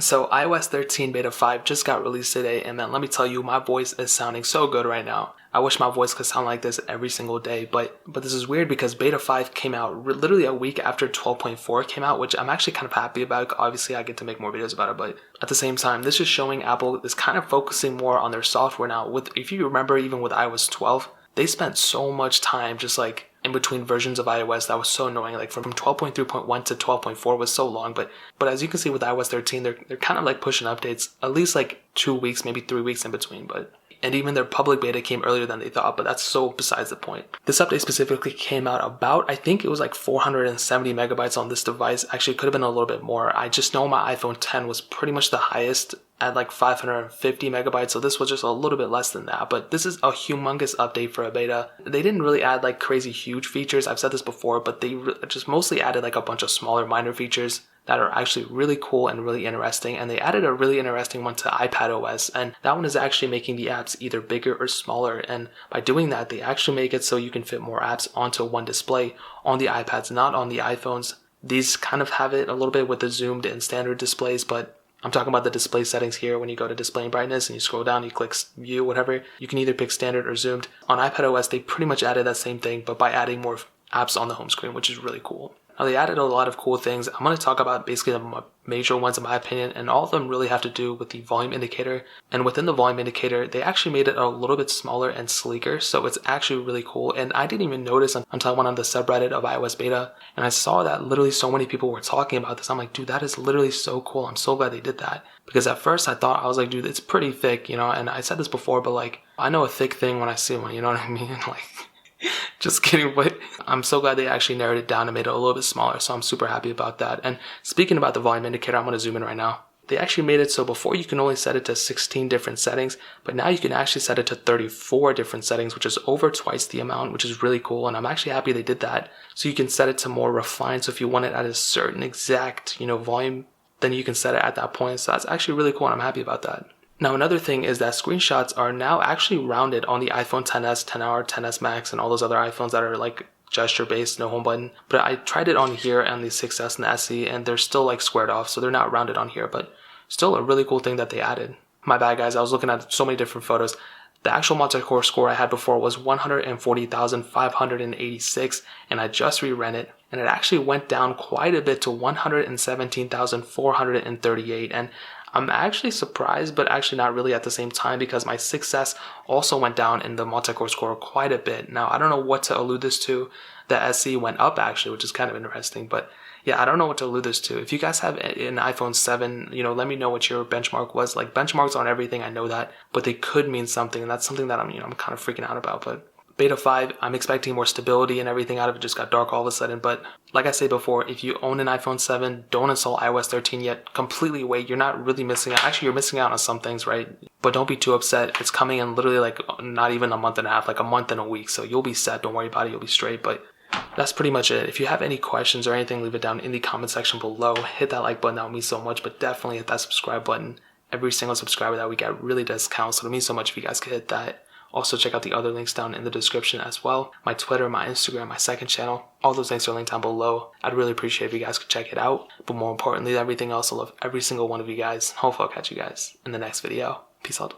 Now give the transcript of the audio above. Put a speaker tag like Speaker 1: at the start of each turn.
Speaker 1: So iOS 13 Beta 5 just got released today, and man, let me tell you, my voice is sounding so good right now. I wish my voice could sound like this every single day, but this is weird because Beta 5 came out literally a week after 12.4 came out, which I'm actually kind of happy about. Obviously, I get to make more videos about it, but at the same time, this is showing Apple is kind of focusing more on their software now. If you remember, even with iOS 12, they spent so much time just like in between versions of iOS that was so annoying. Like from 12.3.1 to 12.4 was so long, but as you can see with iOS 13, they're kind of like pushing updates at least like 2 weeks, maybe 3 weeks in between. And even their public beta came earlier than they thought, but that's so besides the point. This update specifically came out about, I think it was like 470 megabytes on this device. Actually, it could have been a little bit more. I just know my iPhone 10 was pretty much the highest at like 550 megabytes, so this was just a little bit less than that. But this is a humongous update for a beta. They didn't really add like crazy huge features. I've said this before, but they just mostly added like a bunch of smaller minor features that are actually really cool and really interesting. And they added a really interesting one to iPadOS, and that one is actually making the apps either bigger or smaller. And by doing that, they actually make it so you can fit more apps onto one display on the iPads, not on the iPhones. These kind of have it a little bit with the zoomed and standard displays, but I'm talking about the display settings here. When you go to display and brightness and you scroll down, you click view, whatever, you can either pick standard or zoomed. On iPadOS, they pretty much added that same thing, but by adding more apps on the home screen, which is really cool. Now, they added a lot of cool things. I'm going to talk about basically the major ones in my opinion, and all of them really have to do with the volume indicator. And within the volume indicator, they actually made it a little bit smaller and sleeker, so it's actually really cool. And I didn't even notice until I went on the subreddit of iOS beta, and I saw that literally so many people were talking about this. I'm like, dude, that is literally so cool. I'm so glad they did that. Because at first I was like, dude, it's pretty thick, and I said this before, but like, I know a thick thing when I see one, you know what I mean? Like, just kidding, but I'm so glad they actually narrowed it down and made it a little bit smaller, so I'm super happy about that. And speaking about the volume indicator, I'm going to zoom in right now. They actually made it so before you can only set it to 16 different settings, but now you can actually set it to 34 different settings, which is over twice the amount, which is really cool. And I'm actually happy they did that. So you can set it to more refined. So if you want it at a certain exact, volume, then you can set it at that point. So that's actually really cool, and I'm happy about that. Now, another thing is that screenshots are now actually rounded on the iPhone XS, XR, XS Max, and all those other iPhones that are like gesture-based, no home button. But I tried it on here and the 6S and the SE, and they're still like squared off, so they're not rounded on here, but still a really cool thing that they added. My bad, guys. I was looking at so many different photos. The actual Multicore score I had before was 140,586, and I just re-ran it, and it actually went down quite a bit to 117,438, and I'm actually surprised, but actually not really at the same time, because my 6S also went down in the Multicore score quite a bit. Now, I don't know what to allude this to. The SE went up actually, which is kind of interesting, but yeah, I don't know what to allude this to. If you guys have an iPhone 7, let me know what your benchmark was. Like, benchmarks on everything, I know that, but they could mean something, and that's something that I'm kind of freaking out about. But Beta 5, I'm expecting more stability and everything out of it. Just got dark all of a sudden. But like I said before, if you own an iPhone 7, don't install iOS 13 yet. Completely wait. You're not really missing out. Actually, you're missing out on some things, right? But don't be too upset. It's coming in literally like not even a month and a half, like a month and a week. So you'll be set. Don't worry about it. You'll be straight. But that's pretty much it. If you have any questions or anything, leave it down in the comment section below. Hit that like button. That would mean so much. But definitely hit that subscribe button. Every single subscriber that we get really does count. So it means so much if you guys could hit that. Also, check out the other links down in the description as well. My Twitter, my Instagram, my second channel. All those links are linked down below. I'd really appreciate if you guys could check it out. But more importantly, everything else, I love every single one of you guys. Hopefully I'll catch you guys in the next video. Peace out.